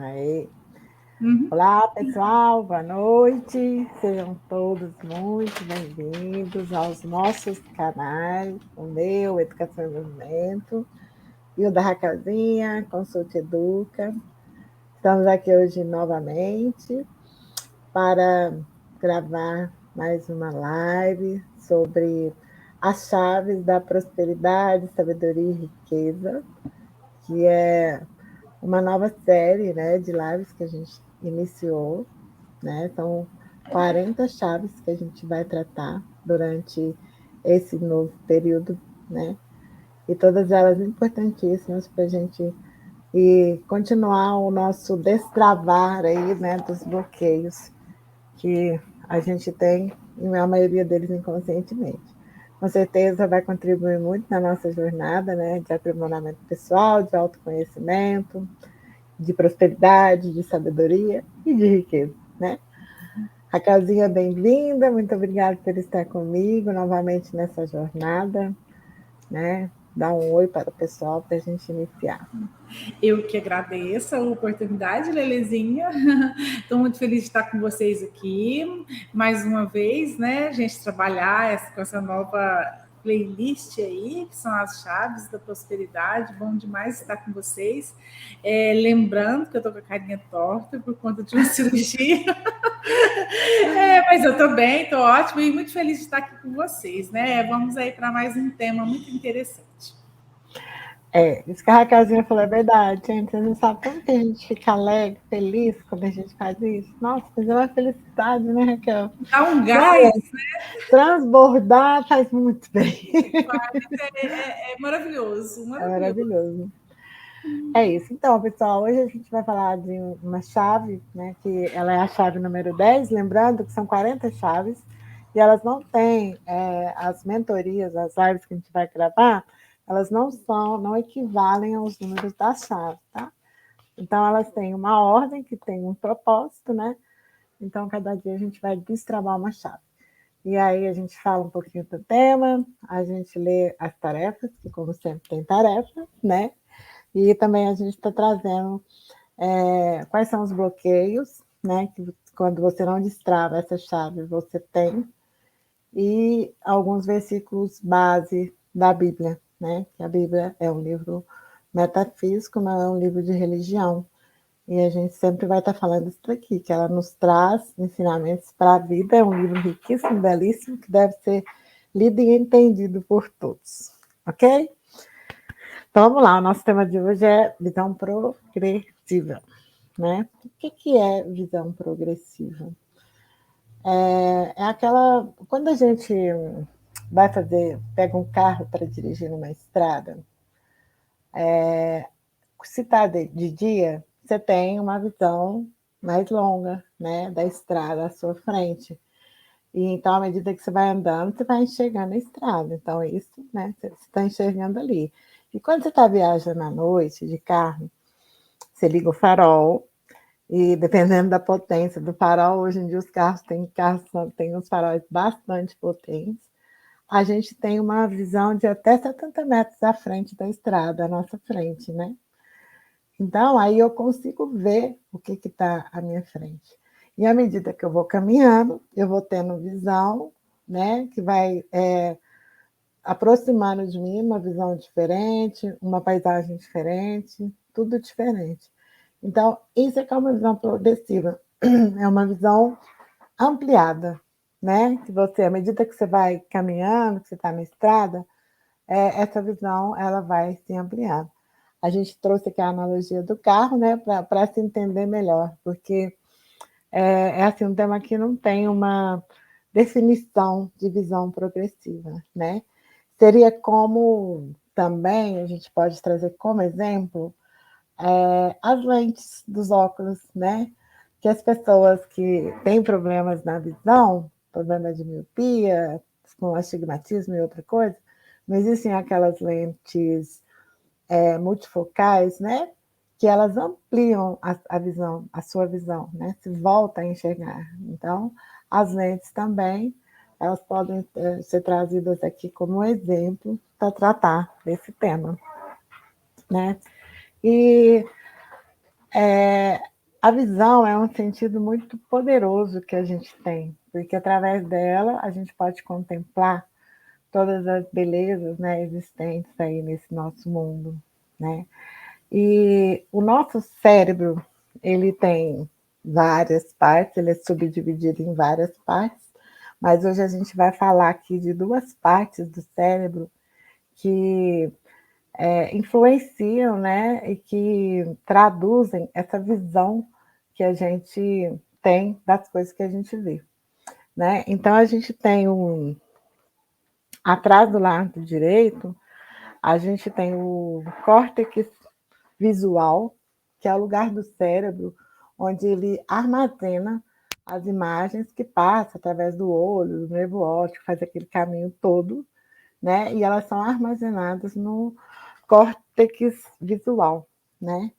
Aí. Uhum. Olá, pessoal, boa noite. Sejam todos muito bem-vindos aos nossos canais, o meu, Educação em Movimento, e o da Raquelzinha, Consulte Educa. Estamos aqui hoje novamente para gravar mais uma live sobre as chaves da prosperidade, sabedoria e riqueza, que é uma nova série, né, de lives que a gente iniciou, né? São 40 chaves que a gente vai tratar durante esse novo período, né? E todas elas importantíssimas para a gente continuar o nosso destravar aí, né, dos bloqueios que a gente tem, e a maioria deles inconscientemente. Com certeza vai contribuir muito na nossa jornada, né, de aprimoramento pessoal, de autoconhecimento, de prosperidade, de sabedoria e de riqueza, né? Raquelzinha, bem-vinda, muito obrigada por estar comigo novamente nessa jornada, né? Dá um oi para o pessoal para a gente iniciar. Eu que agradeço a oportunidade, Lelezinha. Estou muito feliz de estar com vocês aqui mais uma vez, né? A gente trabalhar com essa nova playlist aí, que são as chaves da prosperidade. Bom demais estar com vocês. Lembrando que eu estou com a carinha torta por conta de uma cirurgia. Mas eu estou bem, estou ótima e muito feliz de estar aqui com vocês, né? Vamos aí para mais um tema muito interessante. Isso que a Raquelzinha falou é verdade, gente. Vocês não sabem como que a gente fica alegre, feliz quando a gente faz isso. Nossa, mas é uma felicidade, né, Raquel? Dá um gás, né? Transbordar faz muito bem. É maravilhoso, É maravilhoso. maravilhoso. É isso. Então, pessoal, hoje a gente vai falar de uma chave, né, que ela é a chave número 10, lembrando que são 40 chaves, e elas não têm as mentorias, as lives que a gente vai gravar, elas não equivalem aos números da chave, tá? Então, elas têm uma ordem que tem um propósito, né? Então, cada dia a gente vai destravar uma chave. E aí a gente fala um pouquinho do tema, a gente lê as tarefas, que como sempre tem tarefa, né? E também a gente está trazendo quais são os bloqueios, né? Que quando você não destrava essa chave, você tem, e alguns versículos base da Bíblia, né? Que a Bíblia é um livro metafísico, não é um livro de religião. E a gente sempre vai estar falando isso aqui, que ela nos traz ensinamentos para a vida. É um livro riquíssimo, belíssimo, que deve ser lido e entendido por todos. Ok? Então vamos lá, o nosso tema de hoje é visão progressiva. Né? O que é visão progressiva? É aquela. Quando a gente pega um carro para dirigir numa estrada, se está de dia, você tem uma visão mais longa, né, da estrada à sua frente. E então, à medida que você vai andando, você vai enxergando a estrada. Então, isso, né, você está enxergando ali. E quando você está viajando à noite de carro, você liga o farol, e dependendo da potência do farol, hoje em dia os carros têm uns faróis bastante potentes. A gente tem uma visão de até 70 metros à frente da estrada, à nossa frente, né? Então, aí eu consigo ver o que está à minha frente. E à medida que eu vou caminhando, eu vou tendo visão, né, que vai aproximando de mim, uma visão diferente, uma paisagem diferente, tudo diferente. Então, isso é que é uma visão progressiva, é uma visão ampliada, né? Que você, à medida que você vai caminhando, que você está na estrada, essa visão ela vai se ampliando. A gente trouxe aqui a analogia do carro, né, para se entender melhor, porque é assim, um tema que não tem uma definição de visão progressiva, né? Seria como também a gente pode trazer como exemplo as lentes dos óculos, né? Que as pessoas que têm problemas na visão, problema de miopia, com astigmatismo e outra coisa, não existem aquelas lentes multifocais, né? Que elas ampliam a visão, a sua visão, né? Se volta a enxergar. Então, as lentes também, elas podem ser trazidas aqui como exemplo para tratar desse tema, né? E A visão é um sentido muito poderoso que a gente tem, porque através dela a gente pode contemplar todas as belezas, né, existentes aí nesse nosso mundo, né? E o nosso cérebro, ele tem várias partes, ele é subdividido em várias partes, mas hoje a gente vai falar aqui de duas partes do cérebro que influenciam, né, e que traduzem essa visão que a gente tem das coisas que a gente vê, né? Então a gente tem atrás do lado direito, a gente tem o córtex visual, que é o lugar do cérebro onde ele armazena as imagens que passam através do olho, do nervo óptico, faz aquele caminho todo, né? E elas são armazenadas no córtex visual, né?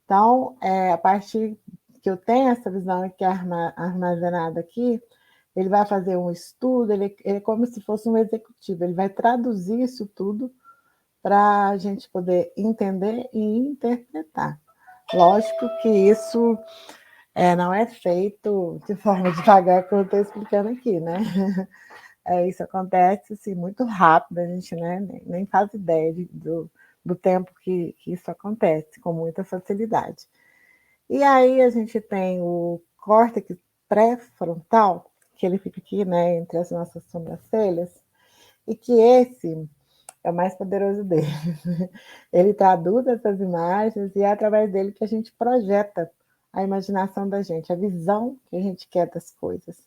Então, a partir que eu tenho essa visão que é armazenada aqui, ele vai fazer um estudo, ele é como se fosse um executivo, ele vai traduzir isso tudo para a gente poder entender e interpretar. Lógico que isso não é feito de forma devagar, como eu estou explicando aqui, né? Isso acontece assim, muito rápido, a gente, né, nem faz ideia do tempo que isso acontece, com muita facilidade. E aí a gente tem o córtex pré-frontal, que ele fica aqui, né, entre as nossas sobrancelhas, e que esse é o mais poderoso dele. Ele traduz essas imagens e é através dele que a gente projeta a imaginação da gente, a visão que a gente quer das coisas,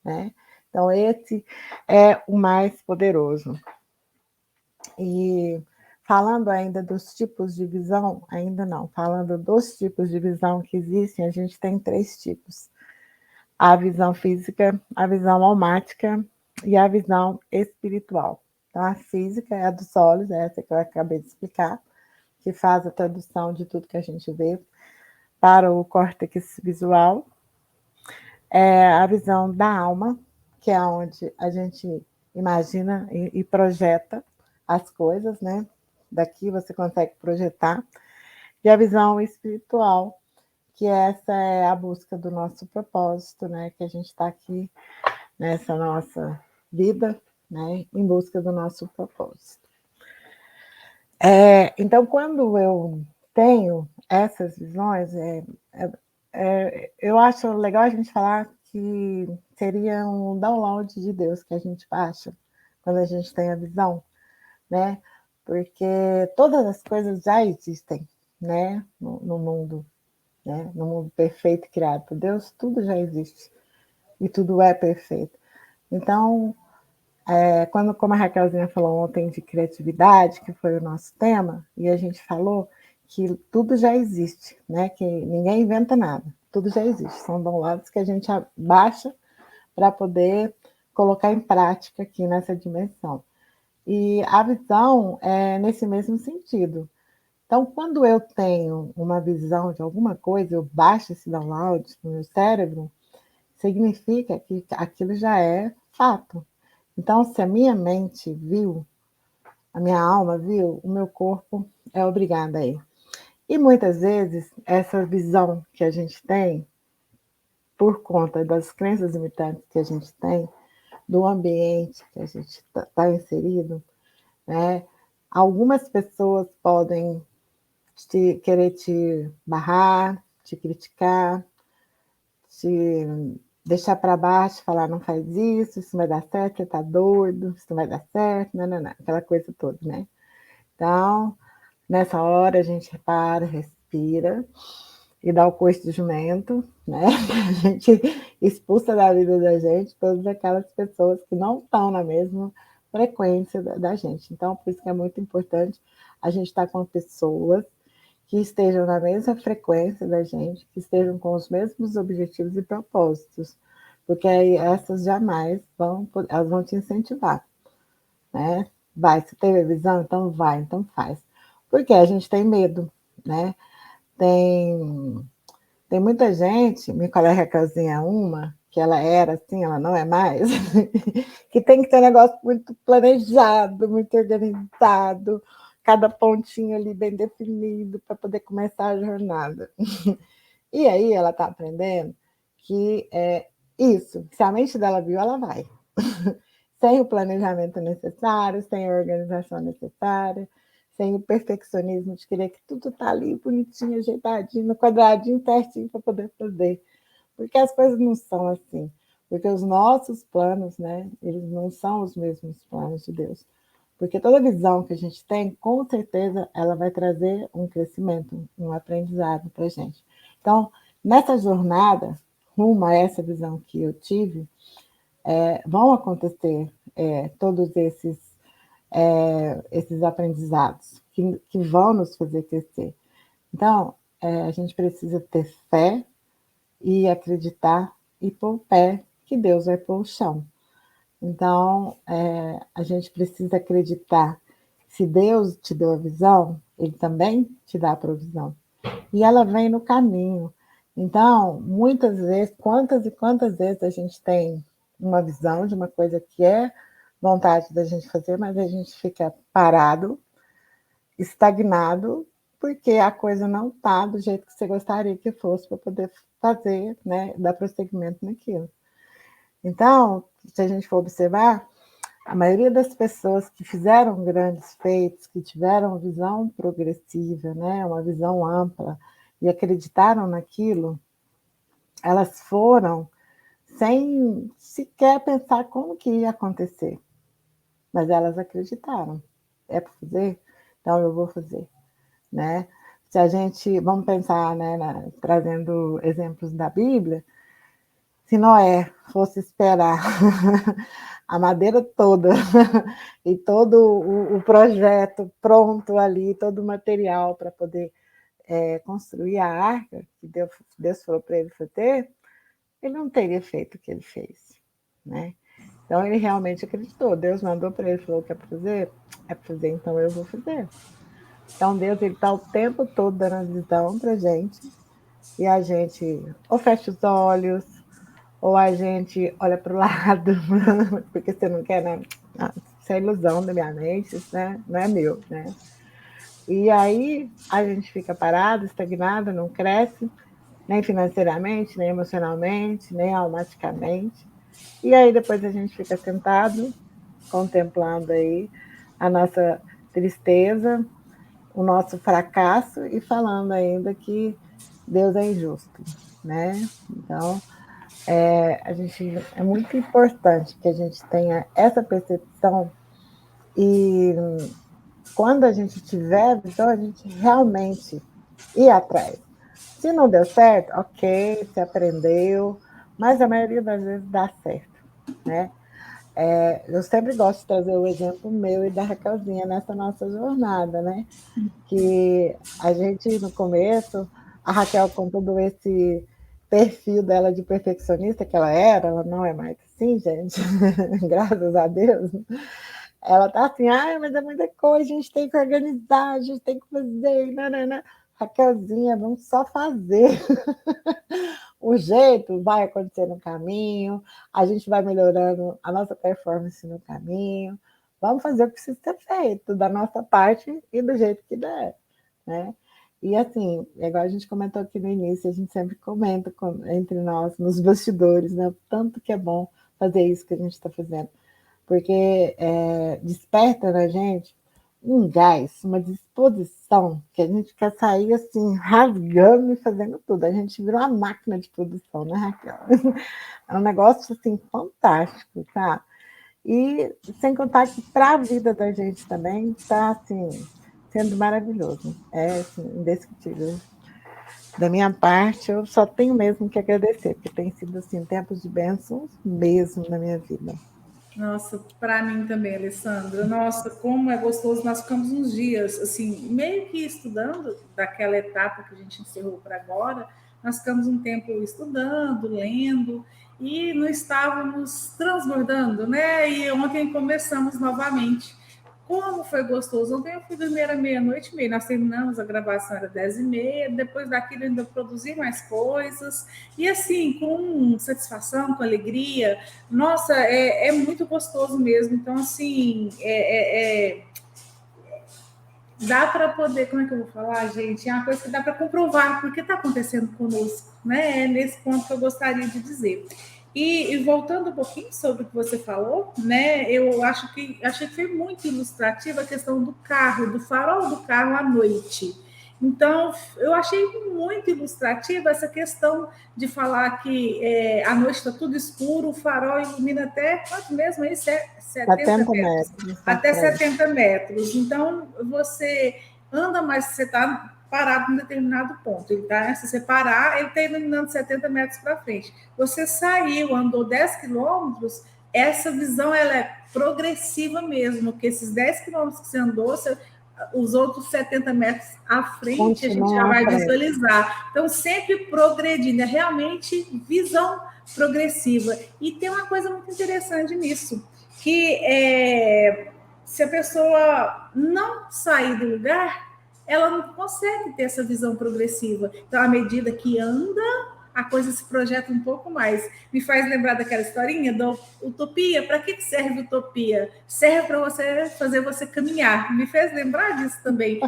né? Então, esse é o mais poderoso. E falando ainda dos tipos de visão, ainda não, falando dos tipos de visão que existem, a gente tem 3 tipos. A visão física, a visão almática e a visão espiritual. Então, a física é a dos olhos, essa que eu acabei de explicar, que faz a tradução de tudo que a gente vê para o córtex visual. A visão da alma, que é onde a gente imagina e projeta as coisas, né? Daqui você consegue projetar. E a visão espiritual, que essa é a busca do nosso propósito, né? Que a gente está aqui nessa nossa vida, né? Em busca do nosso propósito. Então, quando eu tenho essas visões, eu acho legal a gente falar que seria um download de Deus que a gente baixa quando a gente tem a visão, né? Porque todas as coisas já existem, né? No mundo, né? No mundo perfeito criado por Deus, tudo já existe e tudo é perfeito. Então, como a Raquelzinha falou ontem de criatividade, que foi o nosso tema, e a gente falou que tudo já existe, né? Que ninguém inventa nada, tudo já existe. São downloads que a gente baixa para poder colocar em prática aqui nessa dimensão. E a visão é nesse mesmo sentido. Então, quando eu tenho uma visão de alguma coisa, eu baixo esse download no meu cérebro, significa que aquilo já é fato. Então, se a minha mente viu, a minha alma viu, o meu corpo é obrigado a ir. E muitas vezes, essa visão que a gente tem, por conta das crenças limitantes que a gente tem, do ambiente que a gente está inserido, né? Algumas pessoas podem querer te barrar, te criticar, te deixar para baixo, falar não faz isso não vai dar certo, você está doido, isso não vai dar certo, não, aquela coisa toda, né? Então, nessa hora a gente para, respira e dá o coice de jumento, né? A gente expulsa da vida da gente todas aquelas pessoas que não estão na mesma frequência da gente. Então, por isso que é muito importante a gente estar com pessoas que estejam na mesma frequência da gente, que estejam com os mesmos objetivos e propósitos, porque aí essas jamais elas vão te incentivar, né? Vai, você teve visão, então vai, então faz. Porque a gente tem medo, né? Tem muita gente, minha colega Raquelzinha uma, que ela era assim, ela não é mais, que tem que ter um negócio muito planejado, muito organizado, cada pontinho ali bem definido para poder começar a jornada. E aí ela está aprendendo que é isso, se a mente dela viu, ela vai. Sem o planejamento necessário, sem a organização necessária, sem o perfeccionismo de querer que tudo está ali bonitinho, ajeitadinho, no quadradinho, certinho para poder fazer. Porque as coisas não são assim. Porque os nossos planos, né, eles não são os mesmos planos de Deus. Porque toda visão que a gente tem, com certeza, ela vai trazer um crescimento, um aprendizado para a gente. Então, nessa jornada, rumo a essa visão que eu tive, vão acontecer todos esses aprendizados que vão nos fazer crescer. Então, a gente precisa ter fé e acreditar e pôr o pé que Deus vai pôr o chão. Então, a gente precisa acreditar. Se Deus te deu a visão, Ele também te dá a provisão. E ela vem no caminho. Então, muitas vezes, quantas e quantas vezes a gente tem uma visão de uma coisa que é vontade da gente fazer, mas a gente fica parado, estagnado, porque a coisa não está do jeito que você gostaria que fosse para poder fazer, né, dar prosseguimento naquilo. Então, se a gente for observar, a maioria das pessoas que fizeram grandes feitos, que tiveram visão progressiva, né, uma visão ampla, e acreditaram naquilo, elas foram sem sequer pensar como que ia acontecer. Mas elas acreditaram. É para fazer? Então eu vou fazer. Né? Se a gente, vamos pensar, né, trazendo exemplos da Bíblia, se Noé fosse esperar a madeira toda e todo o projeto pronto ali, todo o material para poder construir a arca, que Deus falou para ele fazer, ele não teria feito o que ele fez. Né? Então ele realmente acreditou. Deus mandou para ele, falou que é para fazer, então eu vou fazer. Então Deus está o tempo todo dando a visão para a gente, e a gente ou fecha os olhos, ou a gente olha para o lado, porque você não quer, né? Isso é ilusão da minha mente, isso, né? Não é meu, né? E aí a gente fica parado, estagnado, não cresce, nem financeiramente, nem emocionalmente, nem almaticamente. E aí depois a gente fica sentado, contemplando aí a nossa tristeza, o nosso fracasso e falando ainda que Deus é injusto, né? Então, é muito importante que a gente tenha essa percepção e quando a gente tiver visão, a gente realmente ir atrás. Se não deu certo, ok, você aprendeu, mas a maioria das vezes dá certo, né? Eu sempre gosto de trazer o exemplo meu e da Raquelzinha nessa nossa jornada, né? Que a gente, no começo, a Raquel, com todo esse perfil dela de perfeccionista que ela não é mais assim, gente, graças a Deus. Ela tá assim, mas é muita coisa, a gente tem que organizar, a gente tem que fazer, nanana. Raquelzinha, vamos só fazer. O jeito vai acontecer no caminho, a gente vai melhorando a nossa performance no caminho. Vamos fazer o que precisa ser feito, da nossa parte e do jeito que der. Né? E assim, igual a gente comentou aqui no início, a gente sempre comenta entre nós, nos bastidores, né? Tanto que é bom fazer isso que a gente está fazendo. Porque desperta na gente um gás, uma disposição, que a gente quer sair assim, rasgando e fazendo tudo. A gente virou uma máquina de produção, né, Raquel? É um negócio assim, fantástico, tá? E sem contar que para a vida da gente também está assim, sendo maravilhoso. É assim, indescritível. Da minha parte, eu só tenho mesmo que agradecer, porque tem sido assim, tempos de bênçãos mesmo na minha vida. Nossa, para mim também, Alessandra. Nossa, como é gostoso. Nós ficamos uns dias, assim, meio que estudando daquela etapa que a gente encerrou para agora. Nós ficamos um tempo estudando, lendo, e não estávamos transbordando, né? E ontem começamos novamente. Como foi gostoso. Ontem eu fui dormir à meia-noite e meia. Nós terminamos a gravação, era 10h30. Depois daquilo, ainda produzi mais coisas. E assim, com satisfação, com alegria. Nossa, é muito gostoso mesmo. Então, assim, dá para poder, como é que eu vou falar, gente? É uma coisa que dá para comprovar porque está acontecendo conosco, né? É nesse ponto que eu gostaria de dizer. E voltando um pouquinho sobre o que você falou, né? Eu achei que foi muito ilustrativa a questão do carro, do farol do carro à noite. Então, eu achei muito ilustrativa essa questão de falar que à noite está tudo escuro, o farol ilumina até quanto mesmo aí? 70 70 metros. metros na Até frente. 70 metros. Então, você anda, mas você está parado em determinado ponto. Ele tá, se você parar, ele está iluminando 70 metros para frente. Você saiu, andou 10 quilômetros, essa visão ela é progressiva mesmo, porque esses 10 quilômetros que você andou, os outros 70 metros à frente, a gente já vai visualizar. Então, sempre progredindo, é realmente visão progressiva. E tem uma coisa muito interessante nisso, que se a pessoa não sair do lugar, ela não consegue ter essa visão progressiva. Então, à medida que anda, a coisa se projeta um pouco mais. Me faz lembrar daquela historinha da utopia. Para que serve utopia? Serve para você fazer você caminhar. Me fez lembrar disso também.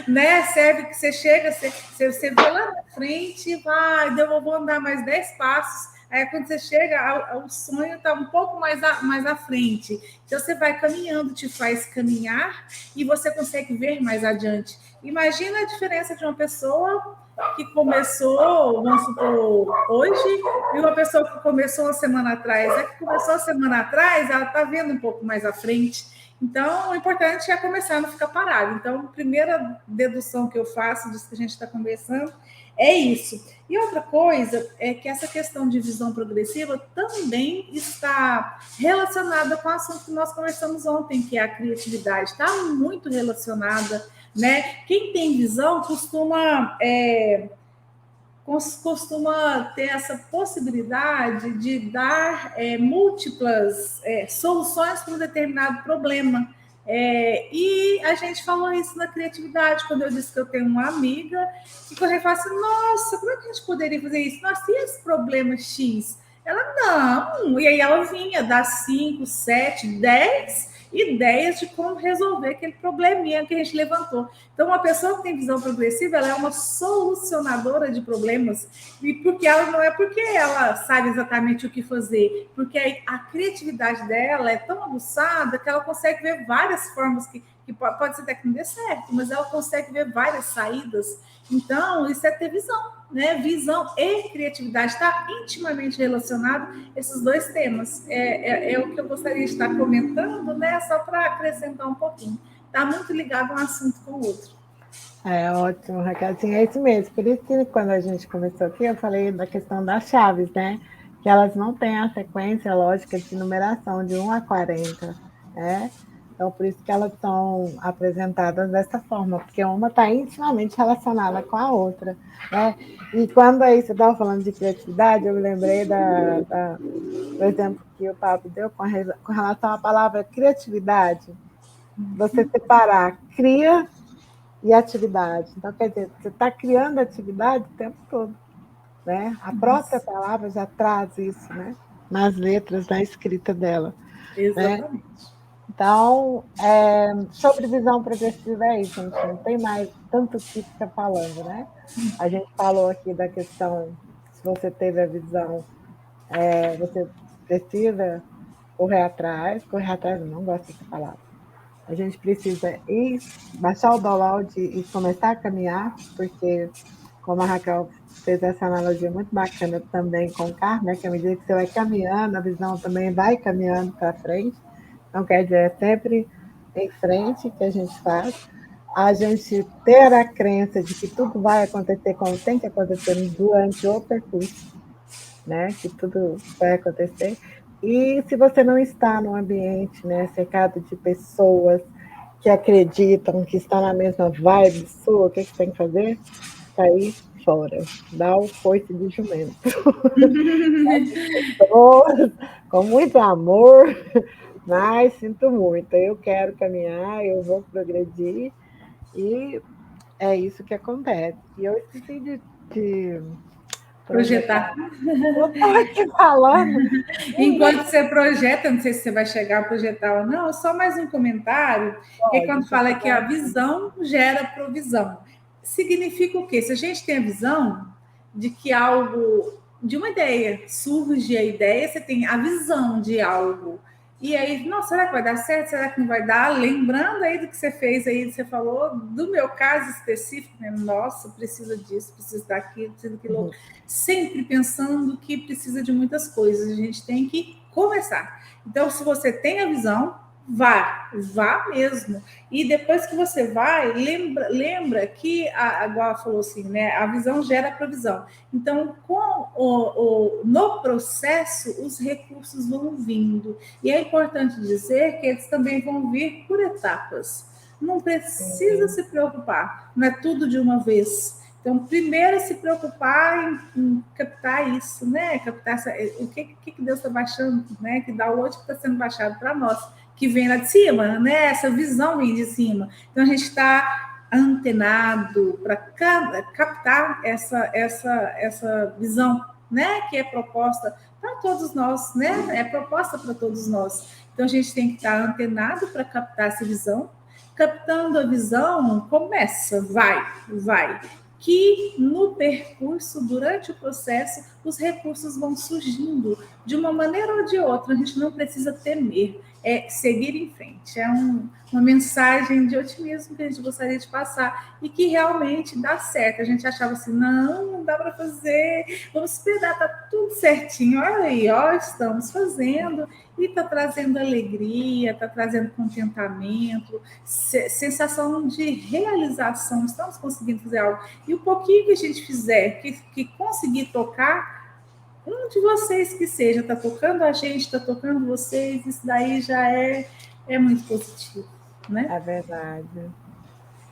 Né? Serve que você chega, você vê lá na frente, vai, eu vou andar mais 10 passos. Aí, quando você chega, o sonho está um pouco mais à frente. Então, você vai caminhando, te faz caminhar e você consegue ver mais adiante. Imagina a diferença de uma pessoa que começou, vamos supor, hoje, e uma pessoa que começou uma semana atrás. A que começou a semana atrás, ela está vendo um pouco mais à frente. Então, o importante é começar a não ficar parado. Então, a primeira dedução que eu faço disso que a gente está conversando é isso. E outra coisa é que essa questão de visão progressiva também está relacionada com o assunto que nós conversamos ontem, que é a criatividade. Está muito relacionada, né? Quem tem visão costuma ter essa possibilidade de dar múltiplas soluções para um determinado problema. E a gente falou isso na criatividade, quando eu disse que eu tenho uma amiga, e quando eu falo assim, nossa, como é que a gente poderia fazer isso? Nossa, e esse problema X? Ela, não. E aí ela vinha dar 5, 7, 10 ideias de como resolver aquele probleminha que a gente levantou. Então, uma pessoa que tem visão progressiva, ela é uma solucionadora de problemas, e porque ela não é porque ela sabe exatamente o que fazer, porque a criatividade dela é tão aguçada que ela consegue ver várias formas que pode ser até que não dê certo, mas ela consegue ver várias saídas. Então, isso é ter visão, né? Visão e criatividade está intimamente relacionado esses dois temas. É o que eu gostaria de estar comentando, né? Só para acrescentar um pouquinho. Está muito ligado um assunto com o outro. É ótimo, Raquel. Assim, é isso mesmo. Por isso que quando a gente começou aqui, eu falei da questão das chaves, né? Que elas não têm a sequência lógica de numeração de 1 a 40, né? Então, por isso que elas são apresentadas dessa forma, porque uma está intimamente relacionada com a outra, né? E quando aí você estava falando de criatividade, eu me lembrei do exemplo que o Pablo deu com relação à palavra criatividade. Você separar cria e atividade. Então, quer dizer, você está criando atividade o tempo todo, né? A própria palavra já traz isso, né? Nas letras, na escrita dela. Exatamente. Né? Então, sobre visão progressiva é isso, gente. Não tem mais tanto o que ficar falando, né? A gente falou aqui da questão, se você teve a visão, você precisa correr atrás, não gosto dessa palavra. A gente precisa ir, baixar o download e começar a caminhar, porque, como a Raquel fez essa analogia muito bacana também com o carro, né? Que à medida que você vai caminhando, a visão também vai caminhando para frente. Então, quer dizer, é sempre em frente que a gente faz. A gente ter a crença de que tudo vai acontecer como tem que acontecer durante o percurso, né? Que tudo vai acontecer. E se você não está num ambiente, né, cercado de pessoas que acreditam, que estão na mesma vibe sua, o que você tem que fazer? Sair fora, dar o coice de jumento. Pessoas, com muito amor, mas sinto muito. Eu quero caminhar, eu vou progredir, e é isso que acontece. E eu esqueci de Projetar. Eu estou aqui falando. Enquanto você projeta, não sei se você vai chegar a projetar ou não, só mais um comentário, que quando fala que a visão gera provisão. Significa o quê? Se a gente tem a visão de que algo, de uma ideia, surge a ideia, você tem a visão de algo. E aí, nossa, será que vai dar certo? Será que não vai dar? Lembrando aí do que você fez aí, você falou do meu caso específico, né? Nossa, precisa disso, precisa daquilo, precisa daquilo. Sempre pensando que precisa de muitas coisas. A gente tem que começar. Então, se você tem a visão, vá mesmo. E depois que você vai, lembra que, igual falou assim, né? A visão gera a provisão. Então, no processo, os recursos vão vindo. E é importante dizer que eles também vão vir por etapas. Não precisa se preocupar, não é tudo de uma vez. Então, primeiro é se preocupar em captar isso, né? Captar o que Deus está baixando, né? Que dá hoje que está sendo baixado para nós, que vem lá de cima, né? Essa visão vem de cima. Então, a gente está antenado para captar essa visão, né? Que é proposta para todos nós, né? É proposta para todos nós. Então, a gente tem que estar antenado para captar essa visão. Captando a visão, começa, vai. Que no percurso, durante o processo, os recursos vão surgindo de uma maneira ou de outra. A gente não precisa temer, é seguir em frente. É uma mensagem de otimismo que a gente gostaria de passar e que realmente dá certo. A gente achava assim, não dá para fazer, vamos esperar, tá tudo certinho. Olha aí, ó, estamos fazendo e está trazendo alegria, está trazendo contentamento, sensação de realização. Estamos conseguindo fazer algo. E o pouquinho que a gente fizer, que conseguir tocar, um de vocês que seja, está tocando a gente, está tocando vocês, isso daí já é muito positivo, né? É verdade.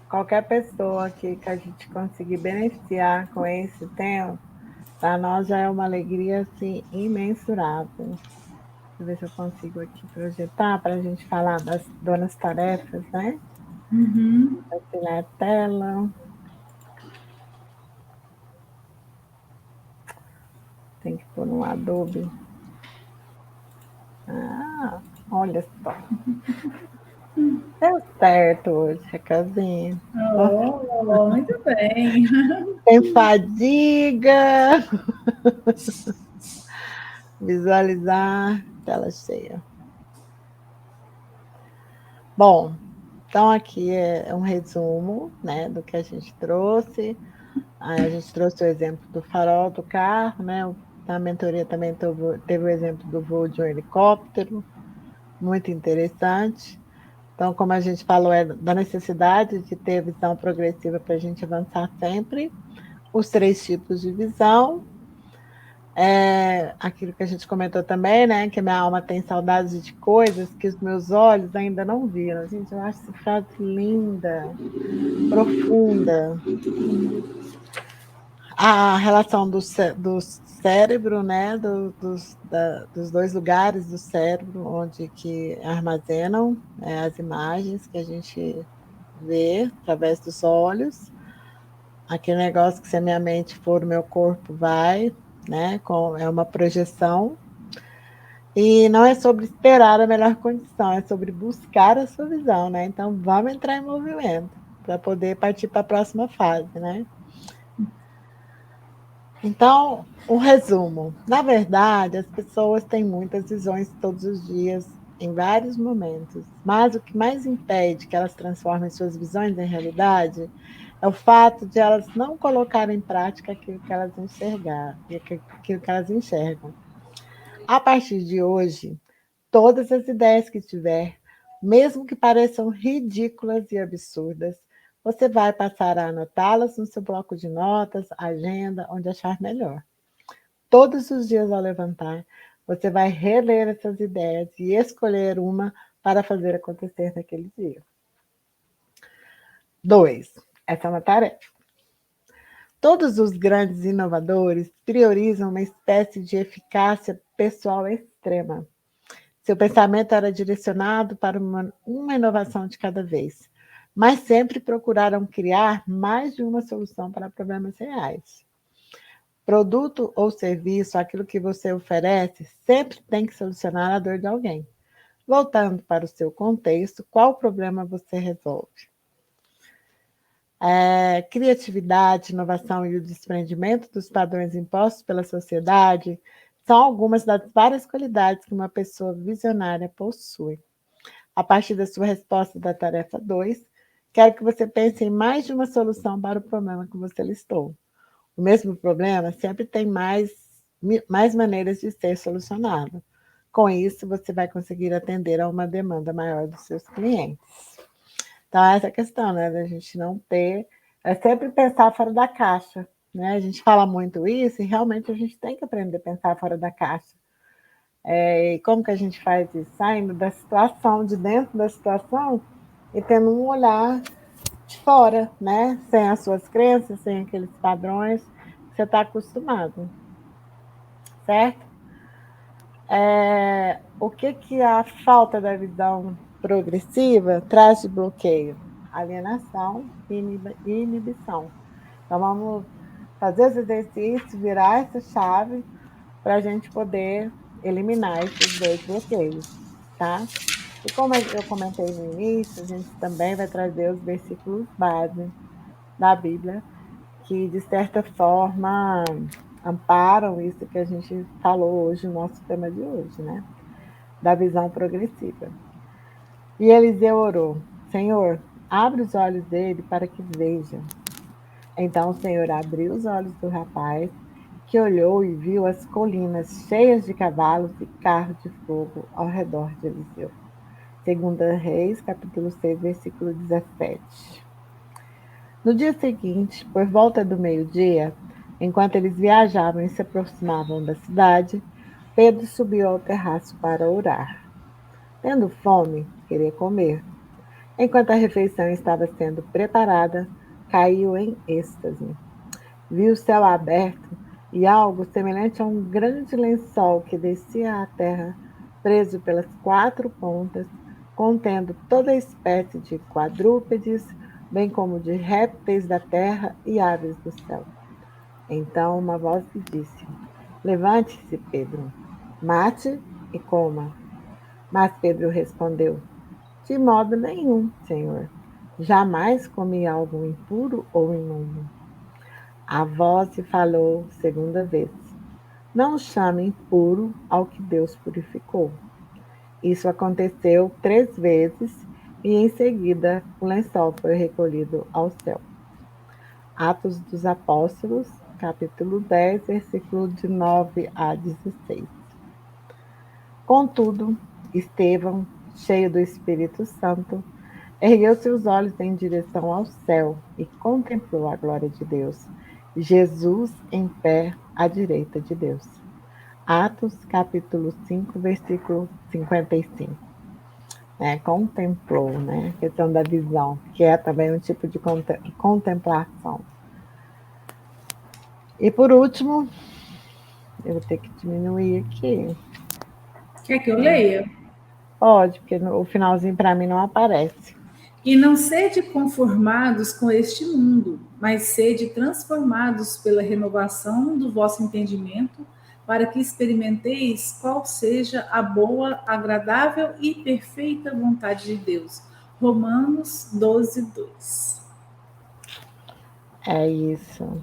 Qualquer pessoa que a gente conseguir beneficiar com esse tempo, para nós já é uma alegria assim, imensurável. Deixa eu ver se eu consigo aqui projetar para a gente falar das donas tarefas, né? Compartilhar a tela. Tem que pôr no Adobe. Ah, olha só. Deu certo hoje, Raquelzinha. Oh, muito bem. Tem fadiga. Visualizar, tela cheia. Bom, então aqui é um resumo, né, do que a gente trouxe. A gente trouxe o exemplo do farol do carro, né? Na mentoria também teve o exemplo do voo de um helicóptero, muito interessante. Então, como a gente falou, é da necessidade de ter visão progressiva para a gente avançar sempre. Os 3 tipos de visão. Aquilo que a gente comentou também, né? Que minha alma tem saudades de coisas que os meus olhos ainda não viram. Gente, eu acho essa frase linda, profunda. A relação do cérebro, né? Dos 2 lugares do cérebro onde que armazenam as imagens que a gente vê através dos olhos. Aquele negócio que se a minha mente for, o meu corpo vai, né? É uma projeção. E não é sobre esperar a melhor condição, é sobre buscar a sua visão, né? Então, vamos entrar em movimento para poder partir para a próxima fase, né? Então, um resumo. Na verdade, as pessoas têm muitas visões todos os dias, em vários momentos, mas o que mais impede que elas transformem suas visões em realidade é o fato de elas não colocarem em prática aquilo que elas enxergaram, aquilo que elas enxergam. A partir de hoje, todas as ideias que tiver, mesmo que pareçam ridículas e absurdas, você vai passar a anotá-las no seu bloco de notas, agenda, onde achar melhor. Todos os dias ao levantar, você vai reler essas ideias e escolher uma para fazer acontecer naquele dia. 2. Essa é uma tarefa. Todos os grandes inovadores priorizam uma espécie de eficácia pessoal extrema. Seu pensamento era direcionado para uma inovação de cada vez, mas sempre procuraram criar mais de uma solução para problemas reais. Produto ou serviço, aquilo que você oferece, sempre tem que solucionar a dor de alguém. Voltando para o seu contexto, qual problema você resolve? Criatividade, inovação e o desprendimento dos padrões impostos pela sociedade são algumas das várias qualidades que uma pessoa visionária possui. A partir da sua resposta da tarefa 2, quero que você pense em mais de uma solução para o problema que você listou. O mesmo problema sempre tem mais maneiras de ser solucionado. Com isso, você vai conseguir atender a uma demanda maior dos seus clientes. Então, essa questão, né, da gente não ter, é sempre pensar fora da caixa, né? A gente fala muito isso e realmente a gente tem que aprender a pensar fora da caixa. E como que a gente faz isso? Saindo da situação, de dentro da situação e tendo um olhar de fora, né? Sem as suas crenças, sem aqueles padrões que você está acostumado, certo? O que a falta da visão progressiva traz de bloqueio? Alienação e inibição. Então, vamos fazer os exercícios, virar essa chave para a gente poder eliminar esses dois bloqueios, tá? E como eu comentei no início, a gente também vai trazer os versículos base da Bíblia, que de certa forma amparam isso que a gente falou hoje, o nosso tema de hoje, né? Da visão progressiva. E Eliseu orou: Senhor, abre os olhos dele para que veja. Então o Senhor abriu os olhos do rapaz, que olhou e viu as colinas cheias de cavalos e carros de fogo ao redor de Eliseu. 2 Reis, capítulo 6, versículo 17. No dia seguinte, por volta do meio-dia, enquanto eles viajavam e se aproximavam da cidade, Pedro subiu ao terraço para orar. Tendo fome, queria comer. Enquanto a refeição estava sendo preparada, caiu em êxtase. Viu o céu aberto e algo semelhante a um grande lençol que descia à terra, preso pelas quatro pontas, contendo toda espécie de quadrúpedes, bem como de répteis da terra e aves do céu. Então uma voz lhe disse: Levante-se, Pedro, mate e coma. Mas Pedro respondeu: De modo nenhum, Senhor. Jamais comi algo impuro ou imundo. A voz se falou segunda vez: Não chame impuro ao que Deus purificou. Isso aconteceu 3 vezes e em seguida o lençol foi recolhido ao céu. Atos dos Apóstolos, capítulo 10, versículo de 9 a 16. Contudo, Estevão, cheio do Espírito Santo, ergueu seus olhos em direção ao céu e contemplou a glória de Deus, Jesus em pé à direita de Deus. Atos, capítulo 5, versículo 55. Contemplou, né? A questão da visão, que é também um tipo de contemplação. E por último, eu vou ter que diminuir aqui. Quer que eu leia? Pode, porque o finalzinho para mim não aparece. E não sede conformados com este mundo, mas sede transformados pela renovação do vosso entendimento, para que experimenteis qual seja a boa, agradável e perfeita vontade de Deus. Romanos 12, 2. É isso.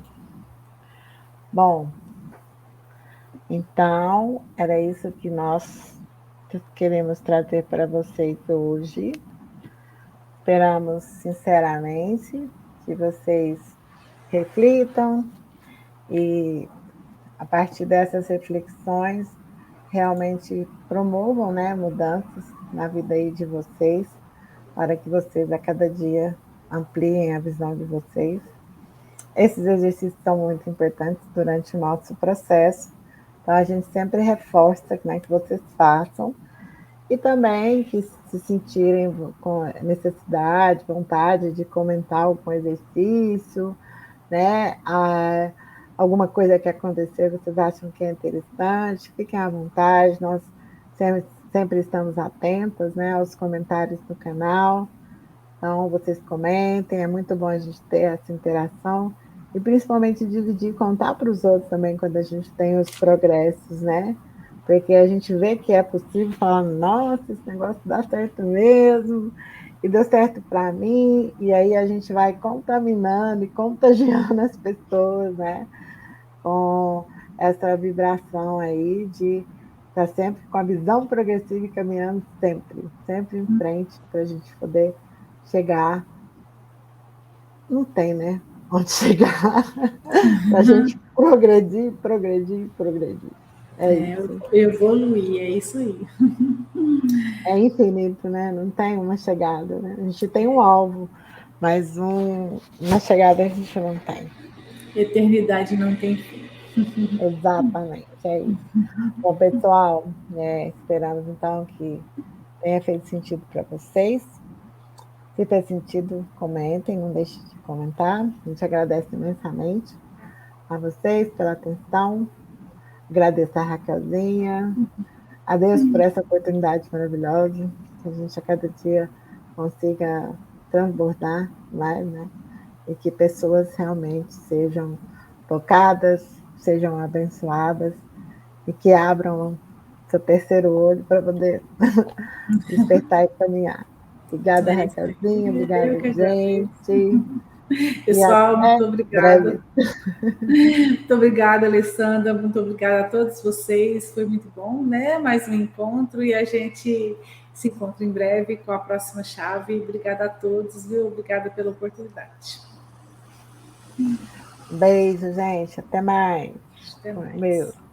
Bom, então era isso que nós queremos trazer para vocês hoje. Esperamos sinceramente que vocês reflitam e, a partir dessas reflexões, realmente promovam, né, mudanças na vida aí de vocês, para que vocês a cada dia ampliem a visão de vocês. Esses exercícios são muito importantes durante o nosso processo, então a gente sempre reforça, né, que vocês façam e também que se sentirem com necessidade, vontade de comentar algum exercício, né, alguma coisa que aconteceu que vocês acham que é interessante, fiquem à vontade, nós sempre estamos atentos, né, aos comentários do canal, então vocês comentem, é muito bom a gente ter essa interação E principalmente dividir, contar para os outros também quando a gente tem os progressos, né? Porque a gente vê que é possível, falando, nossa, esse negócio dá certo mesmo, e deu certo para mim, e aí a gente vai contaminando e contagiando as pessoas, né? Com essa vibração aí de estar sempre com a visão progressiva e caminhando sempre, sempre em frente, para a gente poder chegar. Não tem, né? Onde chegar, para a gente progredir, progredir, progredir. É isso. Evoluir, é isso aí. É infinito, né? Não tem uma chegada, né? A gente tem um alvo, mas uma chegada a gente não tem. Eternidade não tem fim. Exatamente, é isso. Bom, pessoal, esperamos então que tenha feito sentido para vocês. Se fez sentido, comentem, não deixe de comentar. A gente agradece imensamente a vocês pela atenção. Agradeço a Raquelzinha. A Deus por essa oportunidade maravilhosa. Que a gente a cada dia consiga transbordar mais, né? E que pessoas realmente sejam tocadas, sejam abençoadas e que abram seu terceiro olho para poder despertar e caminhar. Obrigada, É isso aí. Raquelzinha. Eu Obrigada, que agradeço. gente. E Pessoal, até muito obrigada. breve. Muito obrigada, Alessandra. Muito obrigada a todos vocês. Foi muito bom, né? Mais um encontro e a gente se encontra em breve com a próxima chave. Obrigada a todos, viu? Obrigada pela oportunidade. Beijo, gente. Até mais. Até Meu. mais.